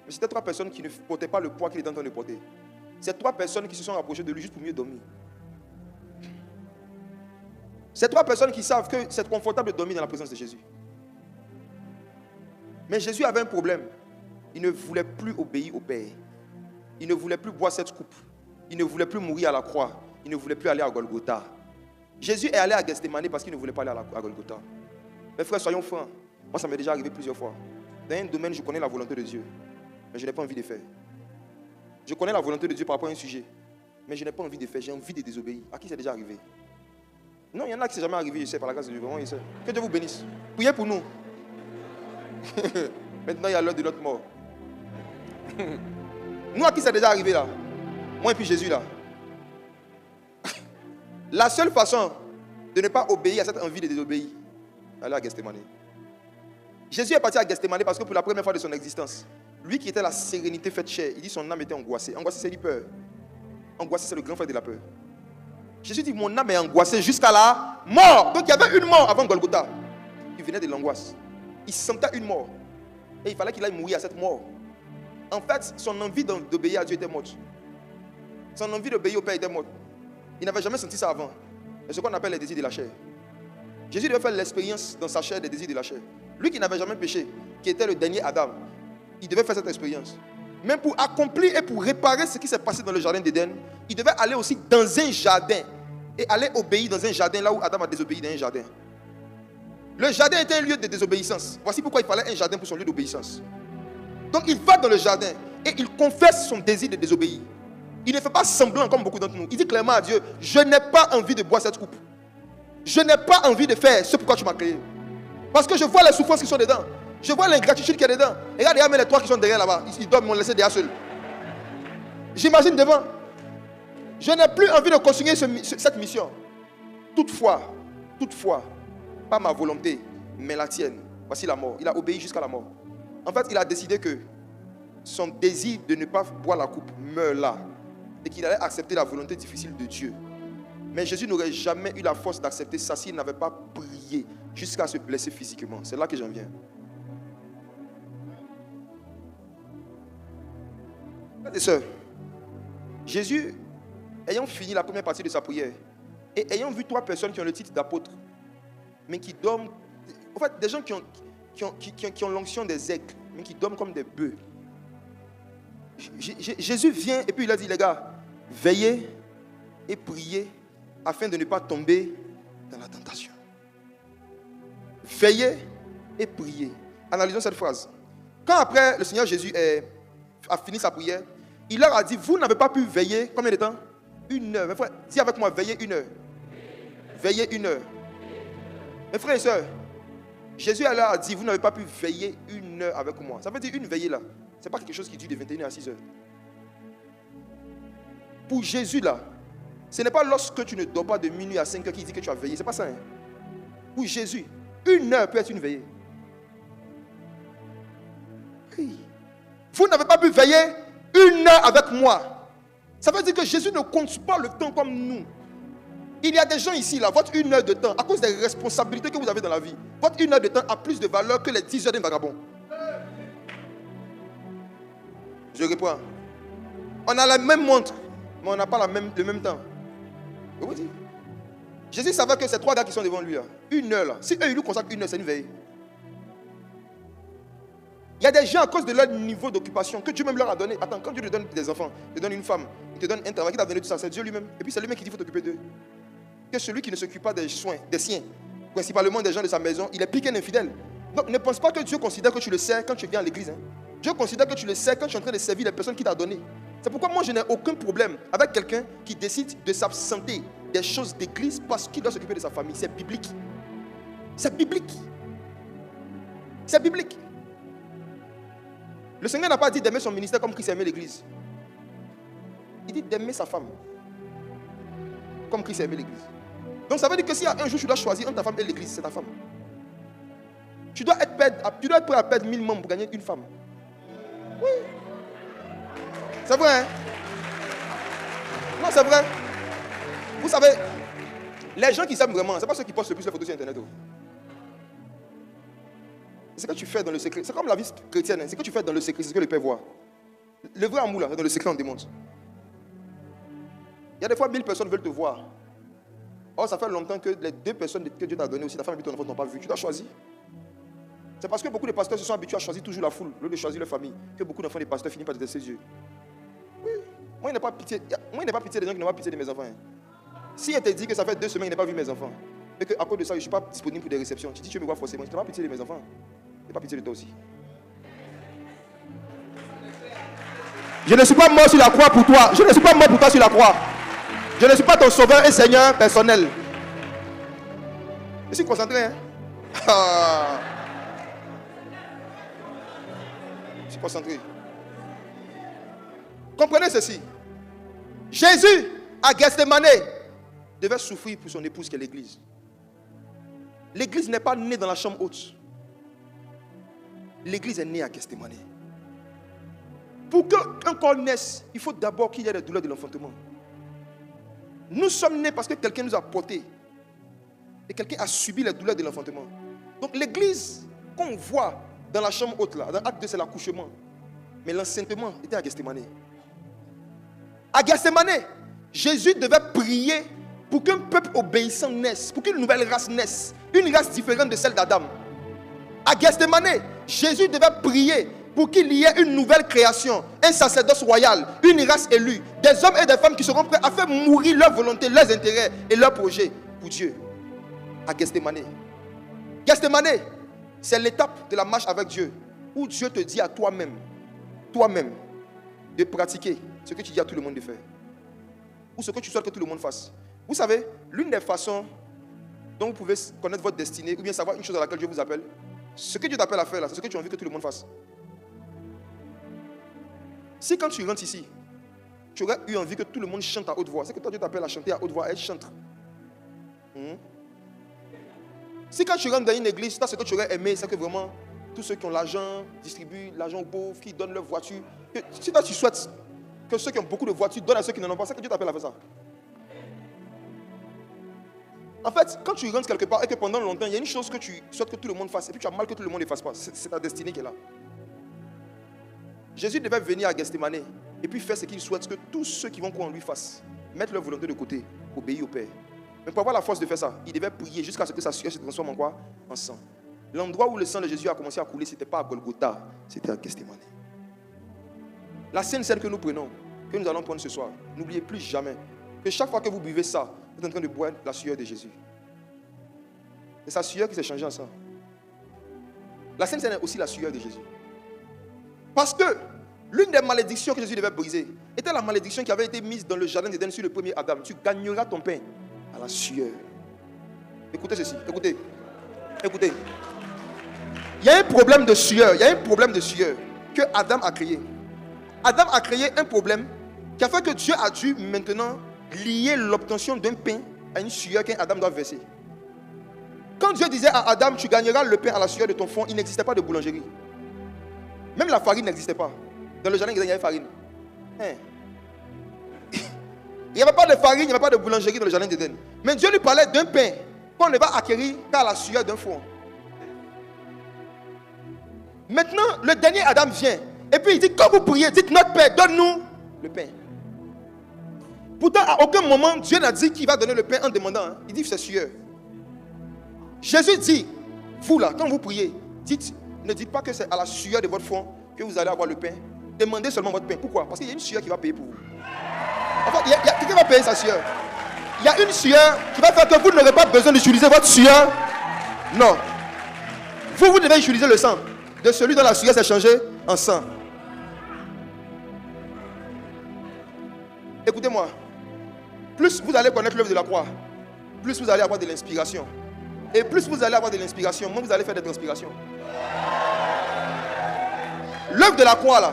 Mais c'était 3 personnes qui ne portaient pas le poids qu'il était en train de porter. C'est 3 personnes qui se sont rapprochées de lui juste pour mieux dormir. C'est 3 personnes qui savent que c'est confortable de dormir dans la présence de Jésus. Mais Jésus avait un problème. Il ne voulait plus obéir au Père. Il ne voulait plus boire cette coupe. Il ne voulait plus mourir à la croix. Il ne voulait plus aller à Golgotha. Jésus est allé à Gethsémane parce qu'il ne voulait pas aller à Golgotha. Mes frères, soyons francs. Moi, ça m'est déjà arrivé plusieurs fois. Dans un domaine, je connais la volonté de Dieu, mais je n'ai pas envie de faire. Je connais la volonté de Dieu par rapport à un sujet, mais je n'ai pas envie de faire. J'ai envie de désobéir. À qui c'est déjà arrivé? Non, il y en a qui c'est jamais arrivé, je sais, par la grâce de Dieu. Vraiment, je sais. Que Dieu vous bénisse. Priez pour nous. Maintenant, il y a l'heure de notre mort. Nous, à qui c'est déjà arrivé là? Moi et puis Jésus là. La seule façon de ne pas obéir à cette envie de désobéir, aller à Gethsémane. Jésus est parti à Gethsémane parce que pour la première fois de son existence, lui qui était la sérénité faite chair, il dit son âme était angoissée. Angoissée, c'est peur. Angoissée, c'est le grand frère de la peur. Jésus dit, mon âme est angoissée jusqu'à la mort. Donc il y avait une mort avant Golgotha. Il venait de l'angoisse. Il sentait une mort. Et il fallait qu'il aille mourir à cette mort. En fait, son envie d'obéir à Dieu était morte. Son envie d'obéir au Père était morte. Il n'avait jamais senti ça avant. C'est ce qu'on appelle les désirs de la chair. Jésus devait faire l'expérience dans sa chair des désirs de la chair. Lui qui n'avait jamais péché, qui était le dernier Adam, il devait faire cette expérience. Même pour accomplir et pour réparer ce qui s'est passé dans le jardin d'Éden, il devait aller aussi dans un jardin et aller obéir dans un jardin là où Adam a désobéi dans un jardin. Le jardin était un lieu de désobéissance. Voici pourquoi il fallait un jardin pour son lieu d'obéissance. Donc il va dans le jardin et il confesse son désir de désobéir. Il ne fait pas semblant comme beaucoup d'entre nous. Il dit clairement à Dieu, je n'ai pas envie de boire cette coupe. Je n'ai pas envie de faire ce pourquoi tu m'as créé. Parce que je vois les souffrances qui sont dedans. Je vois l'ingratitude qui est dedans. Et regarde les 3 qui sont derrière là-bas. Ils doivent me laisser derrière seul. J'imagine devant. Je n'ai plus envie de continuer cette mission. Toutefois, pas ma volonté, mais la tienne. Voici la mort. Il a obéi jusqu'à la mort. En fait, il a décidé que son désir de ne pas boire la coupe meurt là. Et qu'il allait accepter la volonté difficile de Dieu. Mais Jésus n'aurait jamais eu la force d'accepter ça s'il n'avait pas prié jusqu'à se blesser physiquement. C'est là que j'en viens. Frères et sœurs, Jésus, ayant fini la première partie de sa prière, et ayant vu 3 personnes qui ont le titre d'apôtre, mais qui dorment En fait, des gens qui ont l'onction des aigles, mais qui dorment comme des bœufs. Jésus vient et puis il a dit, les gars, veillez et priez afin de ne pas tomber dans la tentation. Veillez et priez. Analysons cette phrase. Quand après le Seigneur Jésus a fini sa prière, il leur a dit, vous n'avez pas pu veiller combien de temps? 1 heure. Mes frères, dis avec moi, veillez 1 heure. Veillez 1 heure. Mes frères et sœurs, Jésus leur a dit, vous n'avez pas pu veiller 1 heure avec moi. Ça veut dire une veillée là. Ce n'est pas quelque chose qui dure de 21h à 6h. Pour Jésus là, ce n'est pas lorsque tu ne dors pas de minuit à 5h qu'il dit que tu as veillé. Ce n'est pas ça. Hein? Pour Jésus, 1 heure peut être une veillée. Oui. Vous n'avez pas pu veiller 1 heure avec moi. Ça veut dire que Jésus ne compte pas le temps comme nous. Il y a des gens ici, là, votre 1 heure de temps, à cause des responsabilités que vous avez dans la vie, votre 1 heure de temps a plus de valeur que les 10 heures d'un vagabond. Je réponds. On a la même montre, mais on n'a pas le même temps. Je vous dis. Jésus savait que ces 3 gars qui sont devant lui, là, 1 heure, là, si eux, ils lui consacrent 1 heure, c'est une veille. Il y a des gens à cause de leur niveau d'occupation que Dieu même leur a donné. Attends, quand Dieu te donne des enfants, il te donne une femme, il te donne un travail, qui t'a donné tout ça, c'est Dieu lui-même. Et puis c'est lui-même qui dit qu'il faut t'occuper d'eux. Que celui qui ne s'occupe pas des soins, des siens, principalement des gens de sa maison, il est pire qu'un infidèle. Donc ne pense pas que Dieu considère que tu le sais quand tu viens à l'église. Hein. Dieu considère que tu le sais quand tu es en train de servir les personnes qu'il t'a données. C'est pourquoi moi je n'ai aucun problème avec quelqu'un qui décide de s'absenter des choses d'église parce qu'il doit s'occuper de sa famille. C'est biblique. C'est biblique. C'est biblique. Le Seigneur n'a pas dit d'aimer son ministère comme Christ aimait l'église. Il dit d'aimer sa femme comme Christ aimait l'église. Donc ça veut dire que si un jour tu dois choisir entre ta femme et l'église, c'est ta femme. Tu dois être prêt à perdre 1000 membres pour gagner une femme. Oui. C'est vrai, hein? Non, c'est vrai. Vous savez, les gens qui s'aiment vraiment, ce n'est pas ceux qui postent le plus les photos sur Internet. C'est ce que tu fais dans le secret. C'est comme la vie chrétienne. Hein? C'est ce que tu fais dans le secret, c'est ce que le Père voit. Le vrai amour, là, dans le secret, on démontre. Il y a des fois 1000 personnes veulent te voir. Or, ça fait longtemps que les 2 personnes que Dieu t'a données aussi, ta femme et ton enfant, n'ont pas vu. Tu dois choisir. C'est parce que beaucoup de pasteurs se sont habitués à choisir toujours la foule, au lieu de choisir leur famille, que beaucoup d'enfants des pasteurs finissent par détester Dieu. Oui. Moi, il n'a pas pitié des gens qui n'ont pas pitié de mes enfants. Hein. Si elle te dit que ça fait 2 semaines qu'il n'a pas vu mes enfants, et qu'à cause de ça, je ne suis pas disponible pour des réceptions, tu dis tu me vois forcément, je n'ai pas pitié de mes enfants. Je n'ai pas pitié de toi aussi. Je ne suis pas mort sur la croix pour toi. Je ne suis pas mort pour toi sur la croix. Je ne suis pas ton sauveur et Seigneur personnel. Je suis concentré. Hein? Je suis concentré. Comprenez ceci. Jésus, à Gethsémane, devait souffrir pour son épouse qui est l'église. L'église n'est pas née dans la chambre haute. L'église est née à Gethsémane. Pour qu'un corps naisse, il faut d'abord qu'il y ait les douleurs de l'enfantement. Nous sommes nés parce que quelqu'un nous a portés. Et quelqu'un a subi les douleurs de l'enfantement. Donc l'église qu'on voit dans la chambre haute, là, dans l'acte 2, c'est l'accouchement. Mais l'enseignement était à Gethsémane. À Gethsémane, Jésus devait prier pour qu'un peuple obéissant naisse, pour qu'une nouvelle race naisse, une race différente de celle d'Adam. À Gethsémane, Jésus devait prier pour qu'il y ait une nouvelle création, un sacerdoce royal, une race élue, des hommes et des femmes qui seront prêts à faire mourir leur volonté, leurs intérêts et leurs projets pour Dieu. À Gethsémane. Gethsémane, c'est l'étape de la marche avec Dieu, où Dieu te dit à toi-même, de pratiquer ce que tu dis à tout le monde de faire. Ou ce que tu souhaites que tout le monde fasse. Vous savez, l'une des façons dont vous pouvez connaître votre destinée, ou bien savoir une chose à laquelle Dieu vous appelle, ce que Dieu t'appelle à faire là, c'est ce que tu as envie que tout le monde fasse. Si quand tu rentres ici, tu aurais eu envie que tout le monde chante à haute voix, c'est que toi Dieu t'appelle à chanter à haute voix, elle chante. Si quand tu rentres dans une église, ce que tu aurais aimé, c'est que vraiment tous ceux qui ont l'argent distribuent l'argent aux pauvres, qui donnent leur voiture. Si toi tu souhaites que ceux qui ont beaucoup de voitures donnent à ceux qui n'en ont pas, c'est que Dieu t'appelle à faire ça. En fait, quand tu rentres quelque part et que pendant longtemps, il y a une chose que tu souhaites que tout le monde fasse et puis tu as mal que tout le monde ne fasse pas, c'est ta destinée qui est là. Jésus devait venir à Gethsémane et puis faire ce qu'il souhaite que tous ceux qui vont croire en lui fassent. Mettre leur volonté de côté, obéir au Père. Mais pour avoir la force de faire ça, il devait prier jusqu'à ce que sa sueur se transforme en quoi? En sang. L'endroit où le sang de Jésus a commencé à couler, ce n'était pas à Golgotha, c'était à Gethsémane. La Sainte Seine que nous prenons, que nous allons prendre ce soir, n'oubliez plus jamais que chaque fois que vous buvez ça, vous êtes en train de boire la sueur de Jésus. C'est sa sueur qui s'est changée en sang. La Sainte Seine est aussi la sueur de Jésus. Parce que l'une des malédictions que Jésus devait briser était la malédiction qui avait été mise dans le jardin d'Éden sur le premier Adam. Tu gagneras ton pain à la sueur. Écoutez ceci, écoutez. Il y a un problème de sueur, que Adam a créé. Adam a créé un problème qui a fait que Dieu a dû maintenant lier l'obtention d'un pain à une sueur qu'un Adam doit verser. Quand Dieu disait à Adam, tu gagneras le pain à la sueur de ton front, il n'existait pas de boulangerie. Même la farine n'existait pas. Dans le jardin, il y avait farine. Il n'y avait pas de farine, il n'y avait pas de boulangerie dans le jardin d'Éden. Mais Dieu lui parlait d'un pain qu'on ne va acquérir qu'à la sueur d'un front. Maintenant, le dernier Adam vient. Et puis il dit, quand vous priez, dites notre Père, donne-nous le pain. Pourtant, à aucun moment, Dieu n'a dit qu'il va donner le pain en demandant. Il dit, c'est sueur. Jésus dit, vous là, quand vous priez, ne dites pas que c'est à la sueur de votre front que vous allez avoir le pain. Demandez seulement votre pain. Pourquoi? Parce qu'il y a une sueur qui va payer pour vous. Enfin, quelqu'un va payer sa sueur. Il y a une sueur qui va faire que vous n'aurez pas besoin d'utiliser votre sueur. Non. Vous devez utiliser le sang de celui dont la sueur s'est changée en sang. Écoutez-moi. Plus vous allez connaître l'œuvre de la croix, plus vous allez avoir de l'inspiration. Et plus vous allez avoir de l'inspiration, moins vous allez faire des transpirations. L'œuvre de la croix là,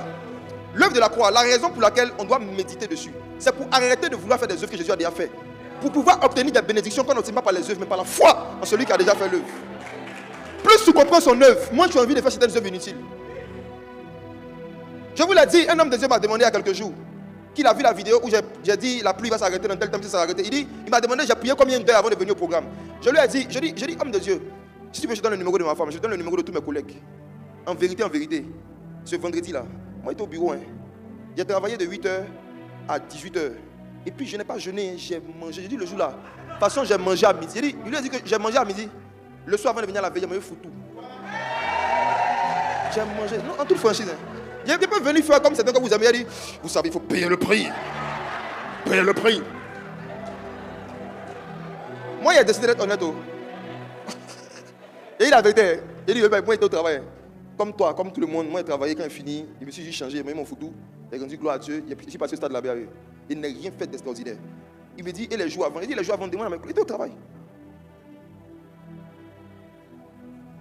la raison pour laquelle on doit méditer dessus, c'est pour arrêter de vouloir faire des œuvres que Jésus a déjà fait. Pour pouvoir obtenir des bénédictions qu'on n'obtient pas par les œuvres, mais par la foi en celui qui a déjà fait l'œuvre. Plus tu comprends son œuvre, moins tu as envie de faire certaines œuvres inutiles. Je vous l'ai dit, un homme de Dieu m'a demandé il y a quelques jours qu'il a vu la vidéo où j'ai dit la pluie va s'arrêter dans tel temps, ça va s'arrêter. Il m'a demandé j'ai prié combien d'heures avant de venir au programme. Je lui ai dit, homme de Dieu, si tu veux je donne le numéro de ma femme, je donne le numéro de tous mes collègues. En vérité, ce vendredi là, moi j'étais au bureau. J'ai travaillé de 8h à 18h. Et puis je n'ai pas jeûné, j'ai mangé. J'ai dit le jour là, de toute façon j'ai mangé à midi. Il lui a dit que j'ai mangé à midi. Le soir avant de venir à la veille, j'ai mangé foutu. J'ai mangé, non, en toute franchise. Il n'est pas venu faire comme certains que vous avez dit, vous savez, il faut payer le prix. Payer le prix. Moi, il a décidé d'être honnête. Et il a vérité. Il dit, moi, j'étais au travail. Comme toi, comme tout le monde, moi, j'ai travaillé quand il fini. Je me suis juste changé, j'ai mis mon foutu. J'ai rendu gloire à Dieu. Je suis passé au stade de la BAE. Il n'a rien fait d'extraordinaire. Il me dit, et les jours avant? Il dit, les jours avant, demande à il était au travail.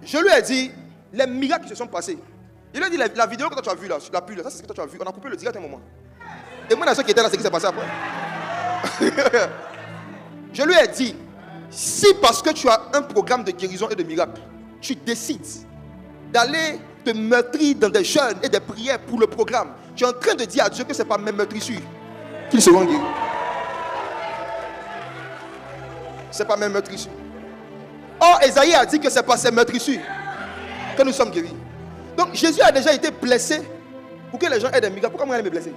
Je lui ai dit, les miracles qui se sont passés. Il lui a dit, la vidéo que toi tu as vue là, la pluie là, ça c'est ce que toi tu as vu. On a coupé le direct à un moment. Demande à ceux qui étaient là ce qui s'est passé après. Je lui ai dit, si parce que tu as un programme de guérison et de miracles, tu décides d'aller te meurtrir dans des jeûnes et des prières pour le programme, tu es en train de dire à Dieu que ce n'est pas mes meurtrissures qu'ils seront guéris. Ce n'est pas mes meurtrissures. Or, Esaïe a dit que ce n'est pas ses meurtrissures que nous sommes guéris. Donc, Jésus a déjà été blessé pour que les gens aient des miracles. Pourquoi moi, elle me blesser?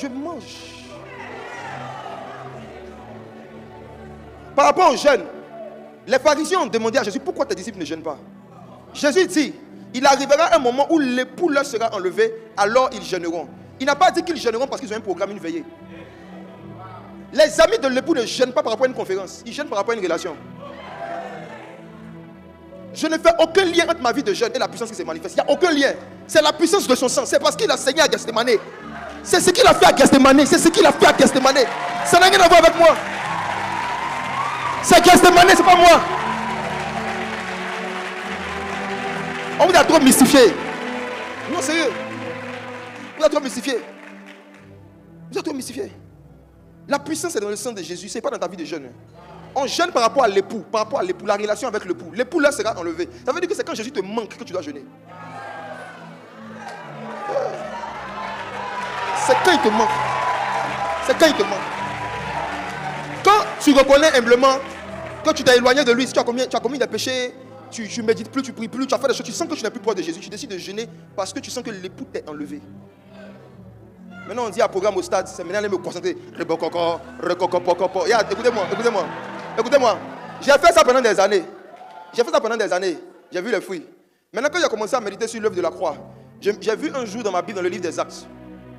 Je mange. Par rapport au jeûne, les pharisiens ont demandé à Jésus pourquoi tes disciples ne jeûnent pas. Jésus dit, il arrivera un moment où l'époux leur sera enlevé, alors ils jeûneront. Il n'a pas dit qu'ils jeûneront parce qu'ils ont un programme, une veillée. Les amis de l'époux ne jeûnent pas par rapport à une conférence, ils jeûnent par rapport à une relation. Je ne fais aucun lien entre ma vie de jeûne et la puissance qui se manifeste. Il n'y a aucun lien. C'est la puissance de son sang. C'est parce qu'il a saigné à Gethsémane. C'est ce qu'il a fait à Gethsémane. C'est ce qu'il a fait à Gethsémane. Ça n'a rien à voir avec moi. C'est Gethsémane, c'est pas moi. On vous a trop mystifié. Non, sérieux. Vous a trop mystifié. Vous a trop mystifié. La puissance est dans le sang de Jésus. Ce n'est pas dans ta vie de jeûne. On jeûne par rapport à l'époux, la relation avec l'époux. L'époux là sera enlevé. Ça veut dire que c'est quand Jésus te manque que tu dois jeûner. C'est quand il te manque. C'est quand il te manque. Quand tu reconnais humblement que tu t'es éloigné de lui, si tu as commis des péchés, tu médites plus, tu pries plus, tu as fait des choses, tu sens que tu n'es plus proche de Jésus, tu décides de jeûner parce que tu sens que l'époux t'est enlevé. Maintenant on dit à programme au stade, c'est maintenant aller me concentrer. Écoutez-moi. Écoutez-moi. J'ai fait ça pendant des années. J'ai fait ça pendant des années. J'ai vu les fruits. Maintenant, quand j'ai commencé à méditer sur l'œuvre de la croix, j'ai vu un jour dans ma Bible, dans le livre des Actes,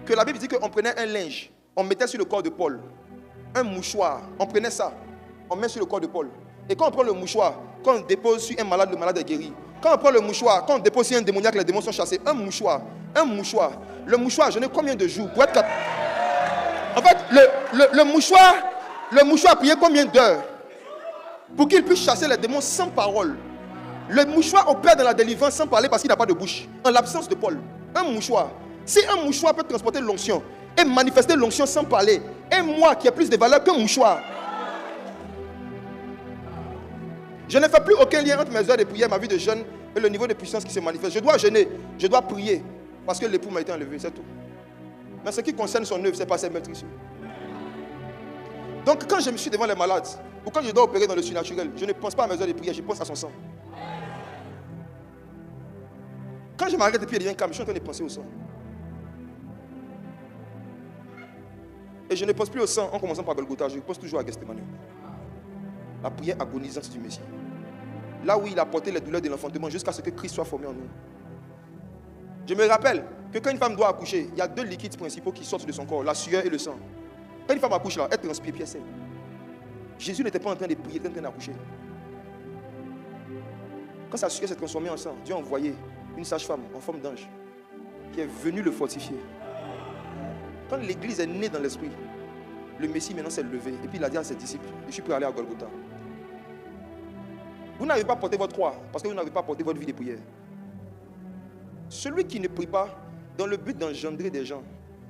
que la Bible dit qu'on prenait un linge, on mettait sur le corps de Paul, un mouchoir, on prenait ça, on met sur le corps de Paul. Et quand on prend le mouchoir, quand on dépose sur un malade, le malade est guéri. Quand on prend le mouchoir, quand on dépose sur un démoniaque, les démons sont chassés. Un mouchoir. Le mouchoir, je n'ai combien de jours pour être capable. En fait, le mouchoir a prié combien d'heures pour qu'il puisse chasser les démons sans parole. Le mouchoir opère dans la délivrance sans parler parce qu'il n'a pas de bouche. En l'absence de Paul. Un mouchoir. Si un mouchoir peut transporter l'onction et manifester l'onction sans parler, et moi qui ai plus de valeur qu'un mouchoir. Je ne fais plus aucun lien entre mes heures de prière, ma vie de jeûne et le niveau de puissance qui se manifeste. Je dois jeûner, je dois prier parce que l'époux m'a été enlevé, c'est tout. Mais ce qui concerne son œuvre, c'est pas ses maîtrises. Donc quand je me suis devant les malades, ou quand je dois opérer dans le surnaturel, je ne pense pas à mes heures de prière, je pense à son sang. Quand je m'arrête et puis il devient calme, je suis en train de penser au sang. Et je ne pense plus au sang en commençant par Golgotha, je pense toujours à Gethsémani. La prière agonisante du Messie. Là où il a porté les douleurs de l'enfantement jusqu'à ce que Christ soit formé en nous. Je me rappelle que quand une femme doit accoucher, il y a 2 liquides principaux qui sortent de son corps, la sueur et le sang. Quand une femme accouche là, elle transpire pied sec. Jésus n'était pas en train de prier, il était en train d'accoucher. Quand sa sueur s'est transformée en sang, Dieu a envoyé une sage-femme en forme d'ange qui est venue le fortifier. Quand l'église est née dans l'esprit, le Messie maintenant s'est levé et puis il a dit à ses disciples, je suis prêt à aller à Golgotha. Vous n'avez pas porté votre croix parce que vous n'avez pas porté votre vie de prière. Celui qui ne prie pas dans le but d'engendrer des gens,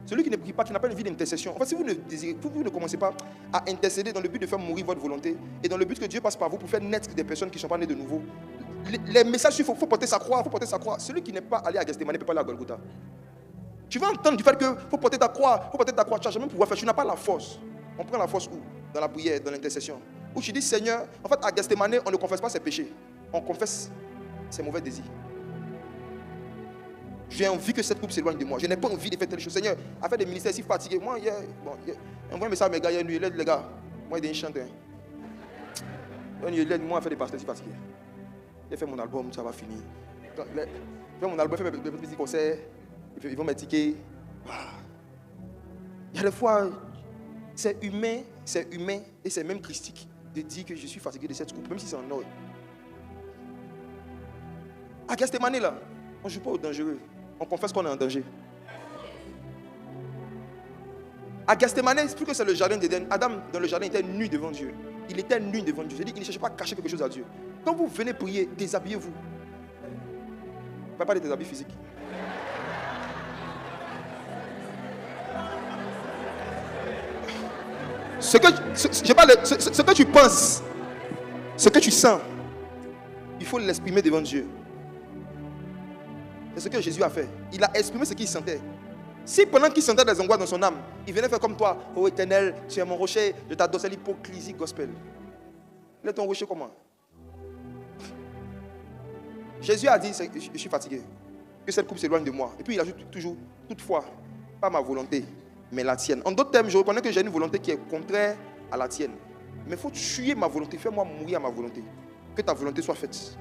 celui qui ne prie pas, qui n'a pas une vie d'intercession, en fait, si vous ne commencez pas à intercéder dans le but de faire mourir votre volonté et dans le but que Dieu passe par vous pour faire naître des personnes qui ne sont pas nées de nouveau, les messages, il faut porter sa croix, Celui qui n'est pas allé à Gethsémani ne peut pas aller à Golgotha. Tu vas entendre du fait que faut porter ta croix, tu n'as jamais pouvoir faire, tu n'as pas la force. On prend la force où? Dans la prière, dans l'intercession. Où tu dis, Seigneur, en fait, à Gethsémani, on ne confesse pas ses péchés, on confesse ses mauvais désirs. J'ai envie que cette coupe s'éloigne de moi. Je n'ai pas envie de faire telle chose. Seigneur, à faire des ministères si fatigués. Moi, envoie un message à mes gars, il y a les gars. Moi, il y a un chanteur. Il aide moi à faire des pasteurs si fatigués. J'ai fait mon album, ça va finir. J'ai fait mon album, j'ai fait mes petits concerts. Ils vont m'étiqueter. Il y a des fois, c'est humain et c'est même christique de dire que je suis fatigué de cette coupe, même si c'est en or. À Gethsémani là, on ne joue pas au dangereux. On confesse qu'on est en danger. À Gethsémani, c'est plus que c'est le jardin d'Éden. Adam, dans le jardin, était nu devant Dieu. Il était nu devant Dieu. C'est-à-dire qu'il ne cherchait pas à cacher quelque chose à Dieu. Quand vous venez prier, déshabillez-vous. Ne parlez pas de tes habits physiques. Ce que tu penses, ce que tu sens, il faut l'exprimer devant Dieu. C'est ce que Jésus a fait. Il a exprimé ce qu'il sentait. Si pendant qu'il sentait des angoisses dans son âme, il venait faire comme toi, ô Éternel, tu es mon rocher, je t'adore, c'est l'hypocrisie gospel. Il est ton rocher comment? Jésus a dit, je suis fatigué, que cette coupe s'éloigne de moi. Et puis il ajoute toujours, toutefois, pas ma volonté, mais la tienne. En d'autres termes, je reconnais que j'ai une volonté qui est contraire à la tienne. Mais il faut tuer ma volonté, fais-moi mourir à ma volonté. Que ta volonté soit faite.